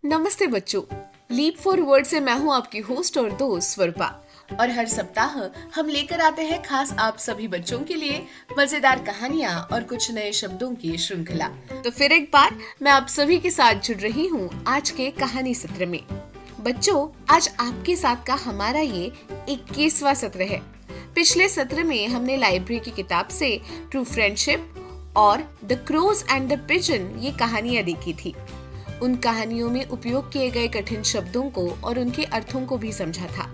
नमस्ते बच्चों, leap for word से मैं हूँ आपकी होस्ट और दोस्त स्वरूपा। और हर सप्ताह हम लेकर आते हैं खास आप सभी बच्चों के लिए मजेदार कहानियाँ और कुछ नए शब्दों की श्रृंखला। तो फिर एक बार मैं आप सभी के साथ जुड़ रही हूँ आज के कहानी सत्र में। बच्चों, आज आपके साथ का हमारा ये 21वां सत्र है। पिछले सत्र में हमने लाइब्रेरी की किताब से ट्रू फ्रेंडशिप और the crows and the pigeon ये कहानियां देखी थी। उन कहानियों में उपयोग किए गए कठिन शब्दों को और उनके अर्थों को भी समझा था।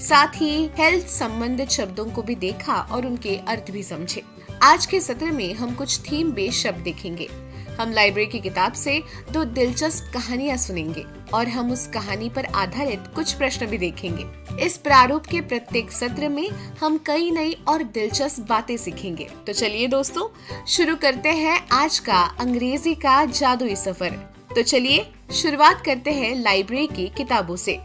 साथ ही हेल्थ संबंधित शब्दों को भी देखा और उनके अर्थ भी समझे। आज के सत्र में हम कुछ थीम बेस्ड शब्द देखेंगे। हम लाइब्रेरी की किताब से 2 दिलचस्प कहानियां सुनेंगे और हम उस कहानी पर आधारित कुछ प्रश्न भी देखेंगे। इस प्रारूप के प्रत्येक सत्र में हम कई नई और दिलचस्प बातें सीखेंगे। तो चलिए दोस्तों, शुरू करते हैं आज का अंग्रेजी का जादुई सफर। तो चलिए शुरुआत करते हैं लाइब्रेरी की किताबों से।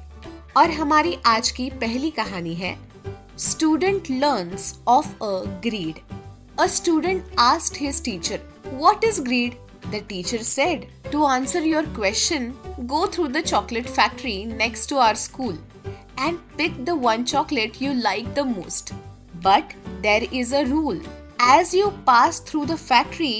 और हमारी आज की पहली कहानी है student learns of a greed. A student asked his teacher, "What is greed?" The teacher said, "To answer your question, go through the chocolate factory next to our school and pick the one chocolate you like the most. But there is a rule. As you pass through the factory,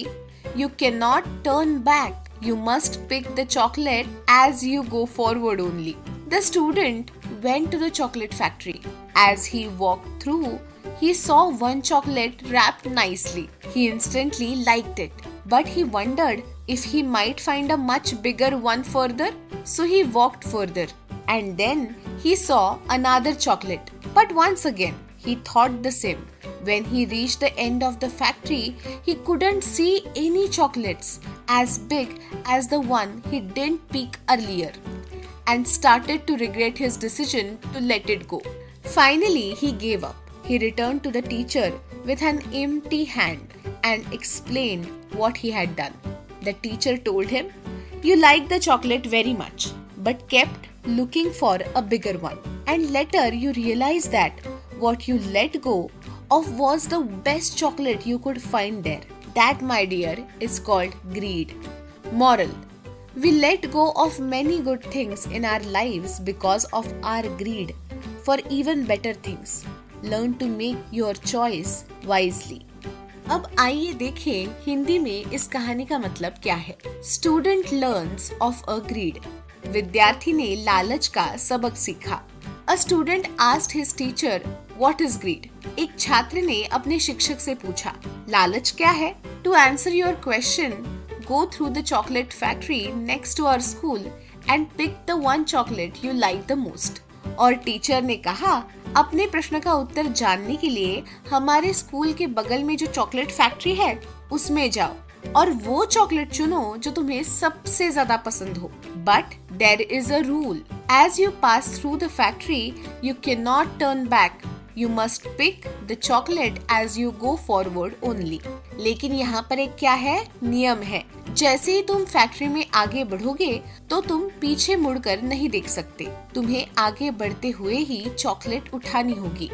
you cannot turn back. You must pick the chocolate as you go forward only." The student went to the chocolate factory. As he walked through, he saw one chocolate wrapped nicely. He instantly liked it, but he wondered if he might find a much bigger one further. So he walked further, and then he saw another chocolate. But once again, he thought the same. When he reached the end of the factory, he couldn't see any chocolates as big as the one he didn't pick earlier, and started to regret his decision to let it go. Finally, he gave up. He returned to the teacher with an empty hand and explained what he had done. The teacher told him, "You liked the chocolate very much, but kept looking for a bigger one. And later you realized that what you let go of was the best chocolate you could find there. That, my dear, is called greed." Moral: we let go of many good things in our lives because of our greed for even better things. Learn to make your choice wisely. अब आइए देखें हिंदी में इस कहानी का मतलब क्या है। Student learns of a greed. विद्यार्थी ने लालच का सबक सीखा। A student asked his teacher, "What is greed?" एक छात्र ने अपने शिक्षक से पूछा, लालच क्या है? To answer your question, go through the chocolate factory next to our school and pick the one chocolate you like the most. और टीचर ने कहा, अपने प्रश्न का उत्तर जानने के लिए हमारे स्कूल के बगल में जो चॉकलेट फैक्ट्री है उसमें जाओ और वो चॉकलेट चुनो जो तुम्हें सबसे ज्यादा पसंद हो। But there is a rule. As you pass through the factory, you can not turn back. You must pick the chocolate as you go forward only. लेकिन यहाँ पर एक क्या है? नियम है। जैसे ही तुम फैक्ट्री में आगे बढ़ोगे तो तुम पीछे मुड़कर नहीं देख सकते। तुम्हें आगे बढ़ते हुए ही चॉकलेट उठानी होगी।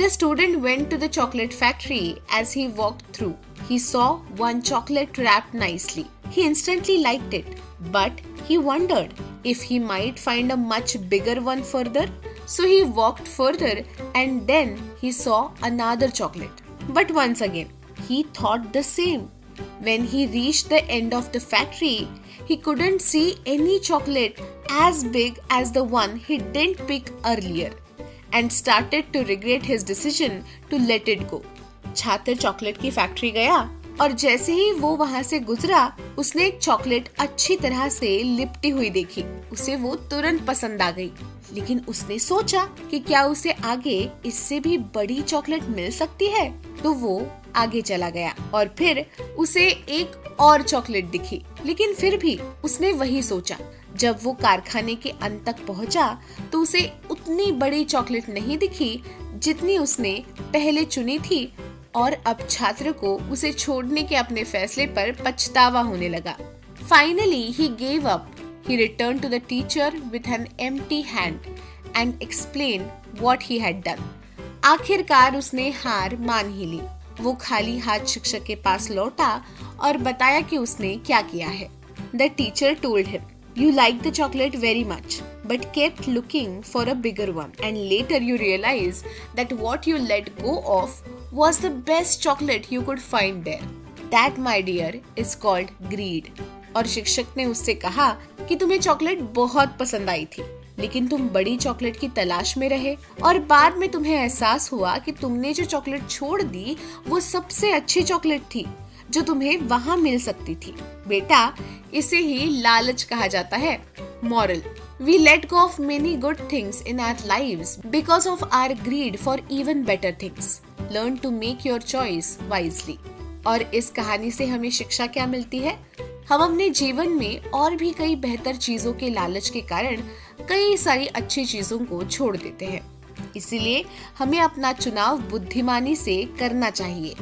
The student went to the chocolate factory. As he walked through, he saw one chocolate wrapped nicely. He instantly liked it, but he wondered if he might find a much bigger one further. So he walked further, and then he saw another chocolate. But once again, he thought the same. When he reached the end of the factory, he couldn't see any chocolate as big as the one he didn't pick earlier, and started to regret his decision to let it go. छात्र chocolate की factory गया और जैसे ही वो वहाँ से गुजरा, उसने एक चॉकलेट अच्छी तरह से लिपटी हुई देखी। उसे वो तुरंत पसंद आ गई, लेकिन उसने सोचा कि क्या उसे आगे इससे भी बड़ी चॉकलेट मिल सकती है, तो वो आगे चला गया और फिर उसे एक और चॉकलेट दिखी, लेकिन फिर भी उसने वही सोचा। जब वो कारखाने के अंत तक पहुंचा तो उसे उतनी बड़ी चॉकलेट नहीं दिखी जितनी उसने पहले चुनी थी और अब छात्र को उसे छोड़ने के अपने फैसले पर पछतावा होने लगा। Finally, he gave up. He returned to the teacher with an empty hand and explained what he had done. आखिरकार उसने हार मान ही ली। वो खाली हाथ शिक्षक के पास लौटा और बताया कि उसने क्या किया है। The teacher told him, You liked the chocolate very much, but kept looking for a bigger one. And later you realized that what you let go of was the best chocolate you could find there. That, my dear, is called greed. और शिक्षक ने उससे कहा कि तुम्हें chocolate बहुत पसंद आई थी, लेकिन तुम बड़ी चॉकलेट की तलाश में रहे और बाद में तुम्हें एहसास हुआ कि तुमने जो चॉकलेट छोड़ दी वो सबसे अच्छी चॉकलेट थी जो तुम्हें वहाँ मिल सकती थी। बेटा, इसे ही लालच कहा जाता है। Moral: We let go of many good things in our lives because of our greed for even better things. Learn to make your choice wisely. और इस कहानी से हमें शिक्षा क्या मिलती है? हम अपने जीवन में और भी कई बेहतर चीजों के लालच के कारण कई सारी अच्छी चीजों को छोड़ देते हैं। इसीलिए हमें अपना चुनाव बुद्धिमानी से करना चाहिए।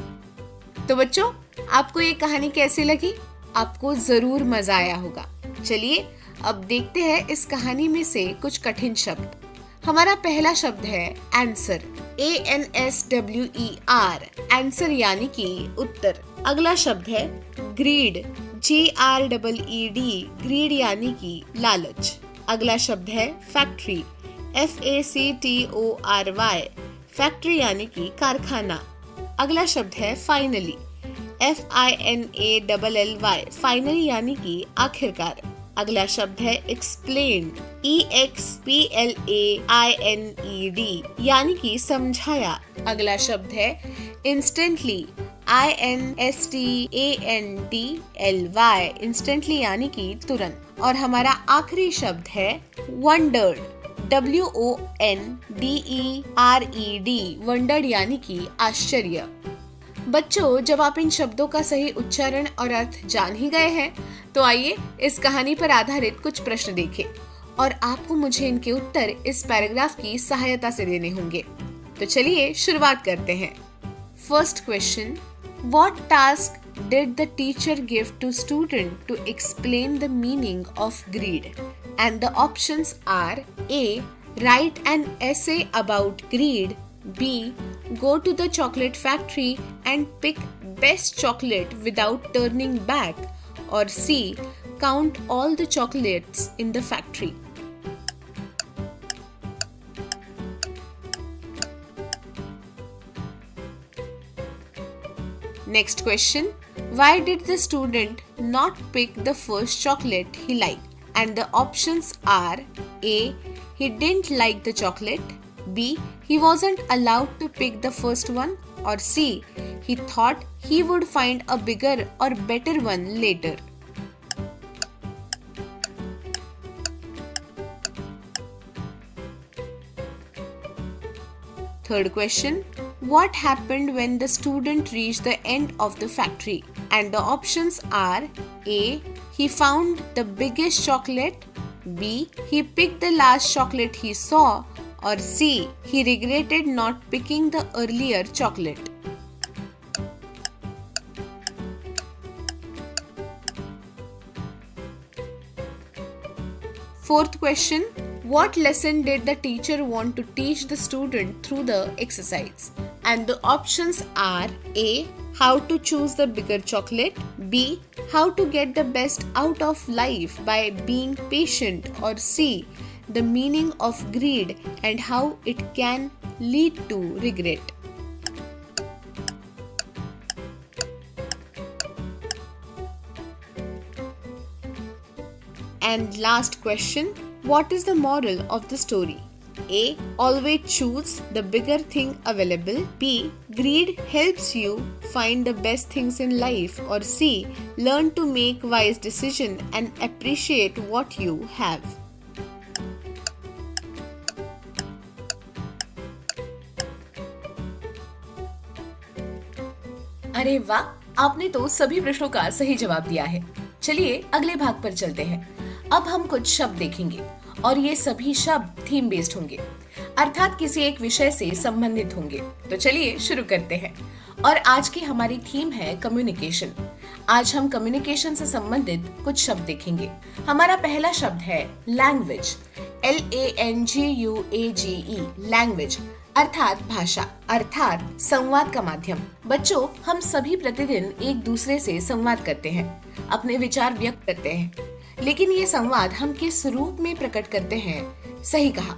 तो बच्चों, आपको ये कहानी कैसी लगी? आपको जरूर मजा आया होगा। चलिए अब देखते हैं इस कहानी में से कुछ कठिन शब्द। हमारा पहला शब्द है आंसर, ANSWER, आंसर यानी कि उत्तर। अगला शब्द है ग्रीड, GREED, ग्रीड यानी कि लालच। अगला शब्द है फैक्ट्री, FACTORY, फैक्ट्री यानी कि कारखाना। अगला शब्द है फाइनली, FINALLY, फाइनली यानी कि आखिरकार। अगला शब्द है एक्सप्लेन, EXPLAINED, यानी कि समझाया। अगला शब्द है इंस्टेंटली, INSTANTLY, इंस्टेंटली यानी कि तुरंत। और हमारा आखिरी शब्द है वंडर्ड, WONDERED, वंडर्ड यानी कि आश्चर्य। बच्चों, जब आप इन शब्दों का सही उच्चारण और अर्थ जान ही गए हैं, तो आइए इस कहानी पर आधारित कुछ प्रश्न देखें और आपको मुझे इनके उत्तर इस पैराग्राफ की सहायता से देने होंगे। तो चलिए शुरुआत करते हैं। First question, what task did the teacher give to student to explain the meaning of greed? And the options are A, write an essay about greed, B, go to the chocolate factory and pick best chocolate without turning back, or C, count all the chocolates in the factory. Next question, why did the student not pick the first chocolate he liked? And the options are A, he didn't like the chocolate, B, he wasn't allowed to pick the first one, or C, he thought he would find a bigger or better one later. Third question, what happened when the student reached the end of the factory? And the options are A, he found the biggest chocolate, B, he picked the last chocolate he saw, or C, he regretted not picking the earlier chocolate. Fourth question, what lesson did the teacher want to teach the student through the exercise? And the options are A, how to choose the bigger chocolate, B, how to get the best out of life by being patient, or C, the meaning of greed and how it can lead to regret. And last question, what is the moral of the story? A, always choose the bigger thing available, B, greed helps you find the best things in life, or C, learn to make wise decisions and appreciate what you have. अरे वाह, आपने तो सभी प्रश्नों का सही जवाब दिया है। चलिए अगले भाग पर चलते हैं। अब हम कुछ शब्द देखेंगे और ये सभी शब्द थीम बेस्ड होंगे, अर्थात किसी एक विषय से संबंधित होंगे। तो चलिए शुरू करते हैं। और आज की हमारी थीम है कम्युनिकेशन। आज हम कम्युनिकेशन से संबंधित कुछ शब्द देखेंगे। हमारा पहला शब्द है लैंग्वेज, LANGUAGE, लैंग्वेज अर्थात भाषा, अर्थात संवाद का माध्यम। बच्चों, हम सभी प्रतिदिन एक दूसरे से संवाद करते हैं, अपने विचार व्यक्त करते हैं। लेकिन ये संवाद हम किस रूप में प्रकट करते हैं? सही कहा,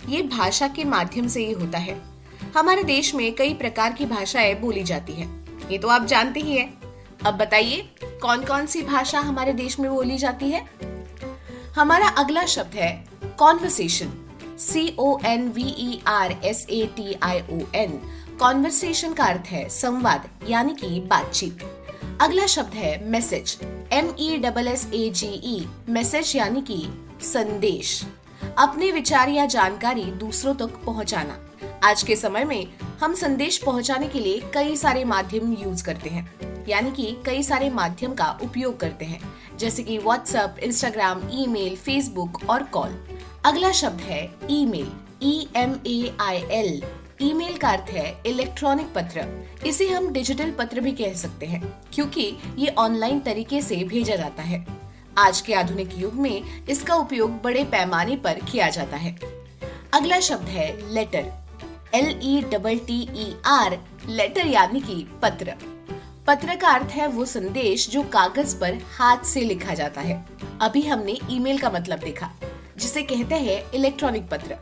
ये भाषा के माध्यम से ही होता है। हमारे देश में कई प्रकार की भाषाएं बोली जाती है, ये तो आप जानते ही हैं। अब बताइए कौन कौन सी भाषा हमारे देश में बोली जाती है? हमारा अगला शब्द है कॉन्वर्सेशन। CONVERSATION। कॉन्वर्सेशन का अर्थ है संवाद यानी कि बातचीत। अगला शब्द है मैसेज। MESSAGE। मैसेज यानी कि संदेश, अपने विचार या जानकारी दूसरों तक पहुंचाना। आज के समय में हम संदेश पहुंचाने के लिए कई सारे माध्यम यूज करते हैं, यानी कि कई सारे माध्यम का उपयोग करते हैं, जैसे कि व्हाट्सएप, इंस्टाग्राम, ईमेल, फेसबुक और कॉल। अगला शब्द है ईमेल। EMAIL। ईमेल का अर्थ है इलेक्ट्रॉनिक पत्र। इसे हम डिजिटल पत्र भी कह सकते हैं, क्योंकि ये ऑनलाइन तरीके से भेजा जाता है। आज के आधुनिक युग में इसका उपयोग बड़े पैमाने पर किया जाता है। अगला शब्द है लेटर। LETTER। लेटर यानी कि पत्र। पत्र का अर्थ है वो संदेश जो कागज पर हाथ से लिखा जाता है। अभी हमने ईमेल का मतलब देखा, जिसे कहते हैं इलेक्ट्रॉनिक पत्र।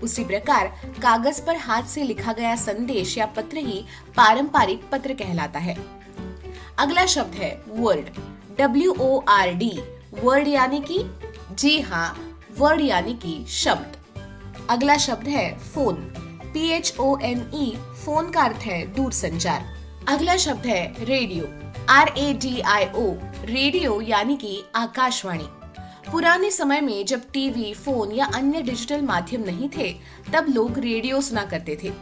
उसी प्रकार कागज पर हाथ से लिखा गया संदेश या पत्र ही पारंपरिक पत्र कहलाता है। अगला शब्द है वर्ड। WORD। वर्ड यानी कि, जी हाँ, वर्ड यानी कि शब्द। अगला शब्द है फोन। PHONE। फोन का अर्थ है दूरसंचार। अगला शब्द है रेडियो। RADIO। रेडियो यानी कि आकाशवाणी। पुराने समय में जब टीवी, फोन या अन्य डिजिटल माध्यम नहीं थे, तब लोग रेडियो सुना करते थे।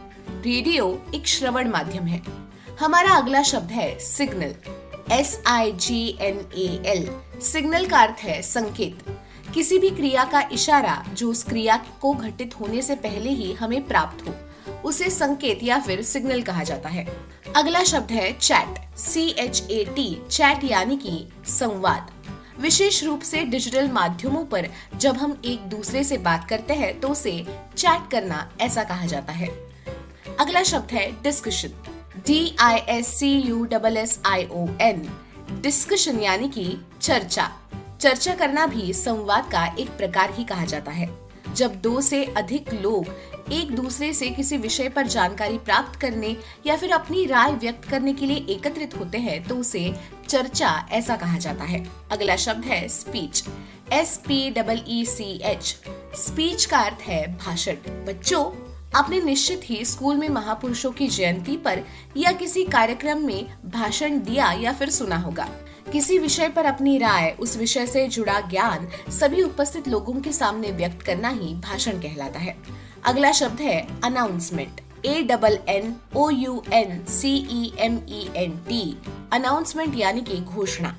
रेडियो एक श्रवण माध्यम है। हमारा अगला शब्द है सिग्नल। SIGNAL। सिग्नल का अर्थ है संकेत, किसी भी क्रिया का इशारा जो उस क्रिया को घटित होने से पहले ही हमें प्राप्त हो, उसे संकेत या फिर सिग्नल कहा जाता है। अगला शब्द है चैट। CHAT। चैट यानी कि संवाद। विशेष रूप से डिजिटल माध्यमों पर जब हम एक दूसरे से बात करते हैं तो उसे चैट करना ऐसा कहा जाता है। अगला शब्द है डिस्कशन। DISCUSSION। डिस्कशन यानी कि चर्चा। चर्चा करना भी संवाद का एक प्रकार ही कहा जाता है। जब दो से अधिक लोग एक दूसरे से किसी विषय पर जानकारी प्राप्त करने या फिर अपनी राय व्यक्त करने के लिए एकत्रित होते हैं तो उसे चर्चा ऐसा कहा जाता है। अगला शब्द है स्पीच। SPEECH। स्पीच का अर्थ है भाषण। बच्चों, आपने निश्चित ही स्कूल में महापुरुषों की जयंती पर या किसी कार्यक्रम में भाषण दिया या फिर सुना होगा। किसी विषय पर अपनी राय, उस विषय से जुड़ा ज्ञान सभी उपस्थित लोगों के सामने व्यक्त करना ही भाषण कहलाता है। अगला शब्द है अनाउंसमेंट। ANNOUNCEMENT। अनाउंसमेंट यानी कि घोषणा,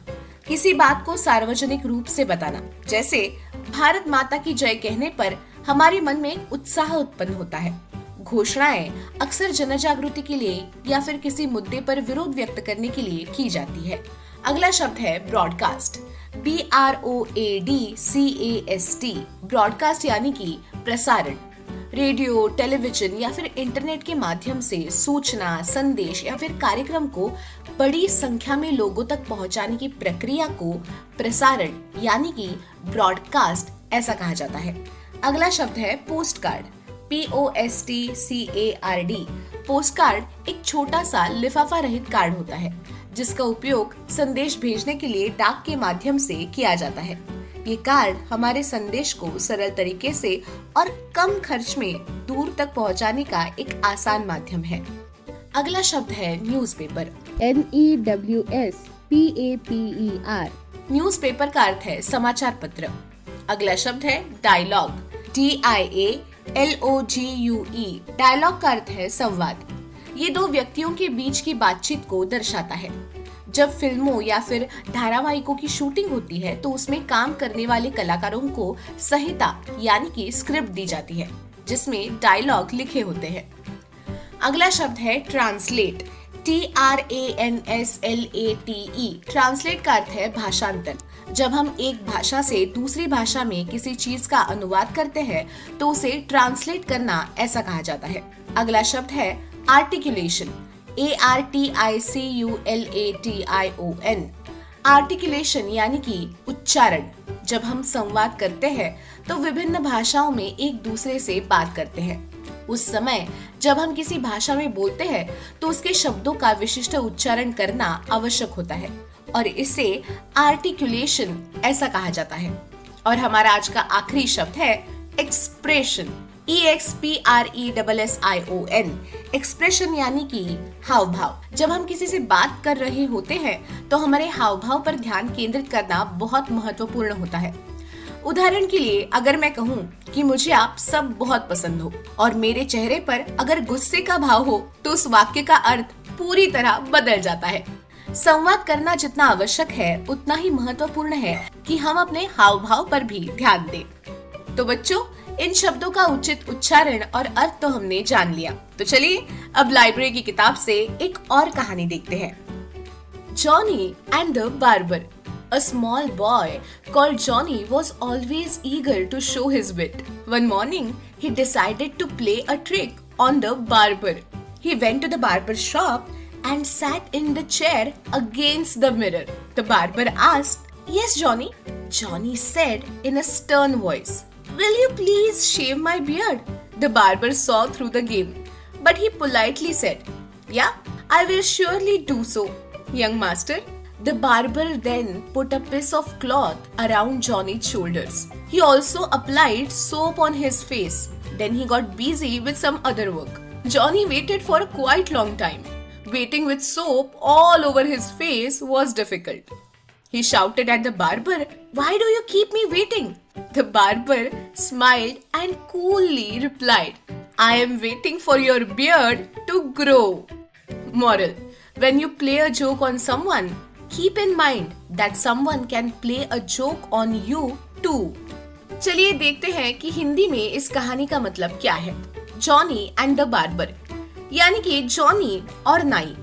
किसी बात को सार्वजनिक रूप से बताना। जैसे भारत माता की जय कहने पर हमारे मन में एक उत्साह उत्पन्न होता है। घोषणाएं अक्सर जनजागृति के लिए या फिर किसी मुद्दे पर विरोध व्यक्त करने के लिए की जाती है। अगला शब्द है ब्रॉडकास्ट। BROADCAST। ब्रॉडकास्ट यानी कि प्रसारण। रेडियो, टेलीविजन या फिर इंटरनेट के माध्यम से सूचना, संदेश या फिर कार्यक्रम को बड़ी संख्या में लोगों तक पहुंचाने की प्रक्रिया को प्रसारण यानी कि ब्रॉडकास्ट ऐसा कहा जाता है। अगला शब्द है post card. POSTCARD। Post card एक छोटा सा लिफाफा रहित कार्ड होता है, जिसका उपयोग संदेश भेजने के लिए डाक के माध्यम से किया जाता है। ये कार्ड हमारे संदेश को सरल तरीके से और कम खर्च में दूर तक पहुंचाने का एक आसान माध्यम है। अगला शब्द है न्यूज़पेपर। NEWSPAPER। न्यूज़पेपर का अर्थ है समाचार पत्र। अगला शब्द है डायलॉग। DIALOGUE। डायलॉग का अर्थ है संवाद। ये दो व्यक्तियों के बीच की बातचीत को दर्शाता है। जब फिल्मों या फिर धारावाहिकों की शूटिंग होती है तो उसमें काम करने वाले कलाकारों को संहिता यानी कि स्क्रिप्ट दी जाती है, जिसमें डायलॉग लिखे होते हैं। अगला शब्द है ट्रांसलेट। TRANSLATE। ट्रांसलेट का अर्थ है भाषांतर। जब हम एक भाषा से दूसरी भाषा में किसी चीज का अनुवाद करते हैं तो उसे ट्रांसलेट करना ऐसा कहा जाता है। अगला शब्द है आर्टिकुलेशन। ARTICULATION। आर्टिकुलेशन यानी कि उच्चारण। जब हम संवाद करते हैं तो विभिन्न भाषाओं में एक दूसरे से बात करते हैं। उस समय जब हम किसी भाषा में बोलते हैं तो उसके शब्दों का विशिष्ट उच्चारण करना आवश्यक होता है और इसे आर्टिकुलेशन ऐसा कहा जाता है। और हमारा आज का आखिरी शब्द है एक्सप्रेशन, EXPRESSION। एक्सप्रेशन यानी कि हाव भाव। जब हम किसी से बात कर रहे होते हैं तो हमारे हाव भाव पर ध्यान केंद्रित करना बहुत महत्वपूर्ण होता है। उदाहरण के लिए अगर मैं कहूँ कि मुझे आप सब बहुत पसंद हो और मेरे चेहरे पर अगर गुस्से का भाव हो तो उस वाक्य का अर्थ पूरी तरह बदल जाता है। संवाद करना जितना आवश्यक है उतना ही महत्वपूर्ण है कि हम अपने हाव भाव पर भी ध्यान दें। तो बच्चों, इन शब्दों का उचित उच्चारण और अर्थ तो हमने जान लिया। तो चलिए अब लाइब्रेरी की किताब से एक और कहानी देखते हैं। Johnny and the barber. A small boy called Johnny was always eager to show his wit. One morning, he decided to play a trick on the barber. He went to the barber shop and sat in the chair against the mirror. The barber asked, "Yes, Johnny?" Johnny said in a stern voice, "Will you please shave my beard?" The barber saw through the game, but he politely said, "Yeah, I will surely do so, young master." The barber then put a piece of cloth around Johnny's shoulders. He also applied soap on his face. Then he got busy with some other work. Johnny waited for a quite long time. Waiting with soap all over his face was difficult. He shouted at the barber, "Why do you keep me waiting?" The barber smiled and coolly replied, "I am waiting for your beard to grow." Moral: when you play a joke on someone, keep in mind that someone can play a joke on you too. चलिए देखते हैं कि हिंदी में इस कहानी का मतलब क्या है। जॉनी एंड द बार्बर यानी कि जॉनी और नाई।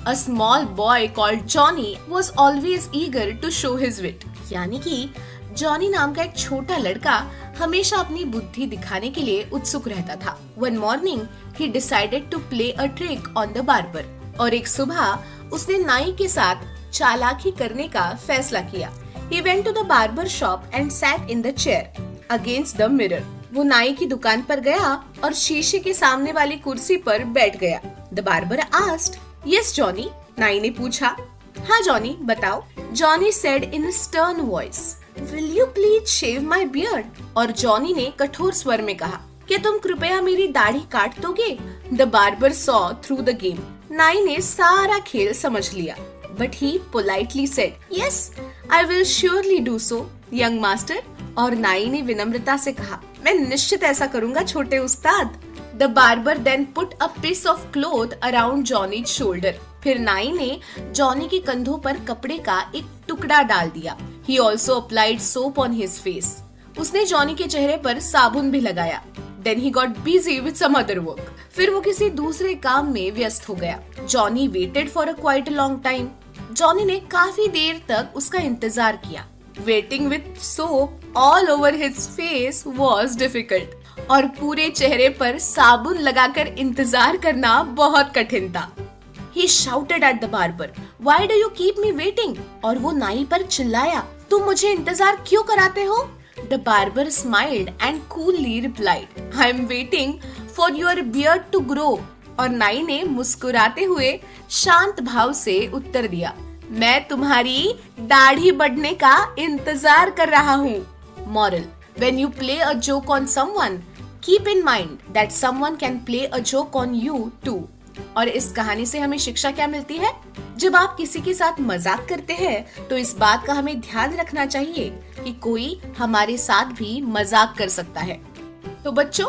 A small boy called Johnny was always eager to show his wit. यानी कि जॉनी नाम का एक छोटा लड़का हमेशा अपनी बुद्धि दिखाने के लिए उत्सुक रहता था। One morning he decided to play a trick on the barber. और एक सुबह उसने नाई के साथ चालाकी करने का फैसला किया। He went to the barber shop and sat in the chair against the mirror. वो नाई की दुकान पर गया और शीशे के सामने वाली कुर्सी पर बैठ गया। The barber asked, "Yes, Johnny?" नाई ने पूछा, "हाँ जॉनी, बताओ." Johnny said in a stern voice, "Will you please shave my beard?" और जॉनी ने कठोर स्वर में कहा, "क्या तुम कृपया मेरी दाढ़ी काट दोगे?" The barber saw through the game. नाई ने सारा खेल समझ लिया। But he politely said, "Yes, I will surely do so, young master." और नाई ने विनम्रता से कहा, "मैं निश्चित ऐसा करूंगा छोटे उस्ताद." The barber then put a piece of cloth around Johnny's shoulder. फिर नाई ने जॉनी के कंधों पर कपड़े का एक टुकड़ा डाल दिया। He also applied soap on his face. उसने जॉनी के चेहरे पर साबुन भी लगाया। Then he got busy with some other work. फिर वो किसी दूसरे काम में व्यस्त हो गया। Johnny waited for a quite a long time. Johnny ने काफी देर तक उसका इंतजार किया। Waiting with soap all over his face was difficult. और पूरे चेहरे पर साबुन लगाकर इंतजार करना बहुत कठिन था। He shouted at the barber, "Why do you keep me waiting?" और वो नाई पर चिल्लाया, "तुम मुझे इंतजार क्यों कराते हो?" The barber smiled and coolly replied, "I am waiting for your beard to grow." और नाई ने मुस्कुराते हुए शांत भाव से उत्तर दिया, "मैं तुम्हारी दाढ़ी बढ़ने का इंतजार कर रहा हूँ। Moral: when you play a joke on someone, keep in mind that someone can play a joke on you too. और इस कहानी से हमें शिक्षा क्या मिलती है? जब आप किसी के साथ मजाक करते हैं तो इस बात का हमें ध्यान रखना चाहिए कि कोई हमारे साथ भी मजाक कर सकता है। तो बच्चों,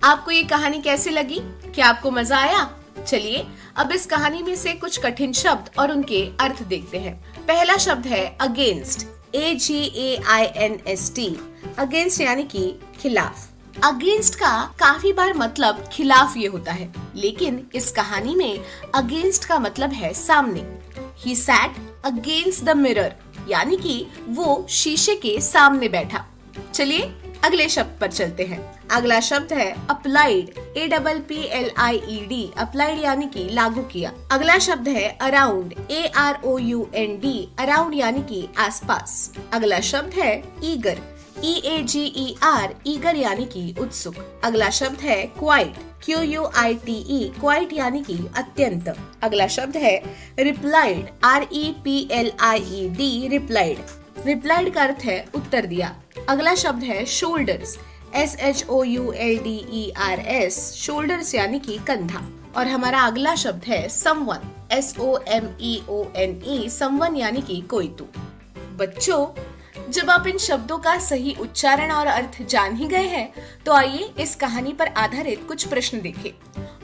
आपको ये कहानी कैसी लगी? क्या आपको मजा आया? चलिए अब इस कहानी में से कुछ कठिन शब्द और उनके अर्थ देखते हैं। पहला शब्द है अगेंस्ट, AGAINST। अगेंस्ट यानी कि खिलाफ। अगेंस्ट का काफी बार मतलब खिलाफ ये होता है, लेकिन इस कहानी में अगेंस्ट का मतलब है सामने। He sat against the mirror, यानी कि वो शीशे के सामने बैठा। चलिए अगले शब्द पर चलते हैं। अगला शब्द है अप्लाइड, APPLIED, अप्लाइड यानी कि लागू किया। अगला शब्द है अराउंड, AROUND, अराउंड यानी कि आसपास। अगला शब्द है ईगर, EAGER, ईगर यानी कि उत्सुक। अगला शब्द है क्वाइट, QUITE, क्वाइट यानी कि अत्यंत। अगला शब्द है रिप्लाइड, REPLIED, रिप्लाइड। रिप्लाइड का अर्थ है उत्तर दिया। अगला शब्द है शोल्डर्स, SHOULDERS, शोल्डर्स यानी कि कंधा। और हमारा अगला शब्द है समवन, SOMEONE, समवन यानी कि कोई तू। बच्चों, जब आप इन शब्दों का सही उच्चारण और अर्थ जान ही गए हैं, तो आइए इस कहानी पर आधारित कुछ प्रश्न देखें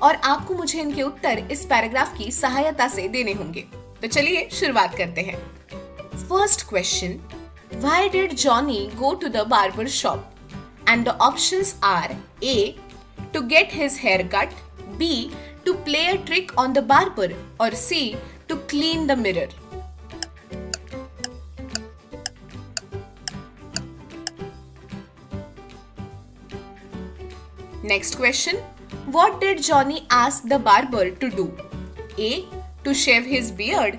और आपको मुझे इनके उत्तर इस पैराग्राफ की सहायता से देने होंगे। तो चलिए शुरुआत करते हैं। First question, why did Johnny go to the barber shop? And the options are A, to get his hair cut, B, to play a trick on the barber, or C, to clean the mirror. Next question, what did Johnny ask the barber to do? A, to shave his beard,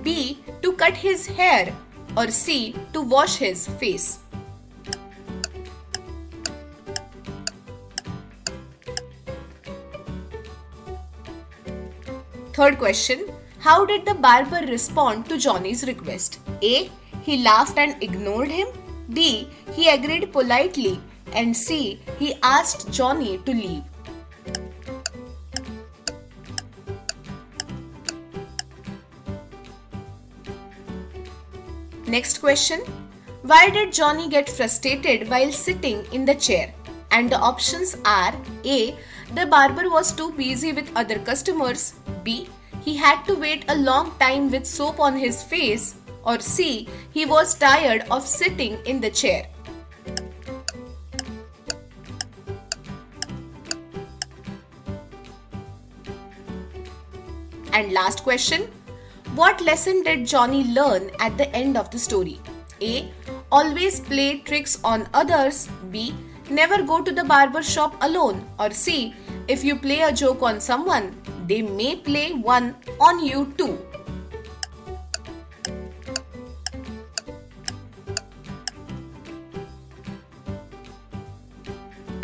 B, to cut his hair, or C, to wash his face. Third question, how did the barber respond to Johnny's request? A, he laughed and ignored him, B, he agreed politely, and C, he asked Johnny to leave. Next question, why did Johnny get frustrated while sitting in the chair? And the options are A, the barber was too busy with other customers, B, he had to wait a long time with soap on his face, or C, he was tired of sitting in the chair. And last question, what lesson did Johnny learn at the end of the story? A, always play tricks on others, B, never go to the barber shop alone, or C, if you play a joke on someone, they may play one on you too.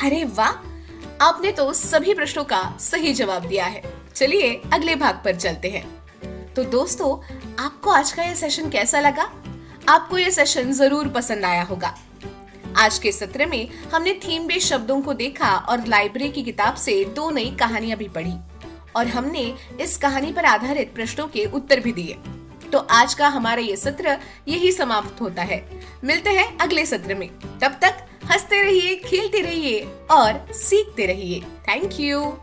अरे वाह, आपने तो सभी प्रश्नों का सही जवाब दिया है। चलिए अगले भाग पर चलते हैं। तो दोस्तों, आपको आज का ये सेशन कैसा लगा? आपको ये सेशन जरूर पसंद आया होगा। आज के सत्र में हमने थीम बेस्ड शब्दों को देखा और लाइब्रेरी की किताब से 2 नई कहानियां भी पढ़ी और हमने इस कहानी पर आधारित प्रश्नों के उत्तर भी दिए। तो आज का हमारा ये सत्र यही समाप्त होता है। मिलते हैं अगले सत्र में। तब तक हंसते रहिए, खेलते रहिए और सीखते रहिए। Thank you.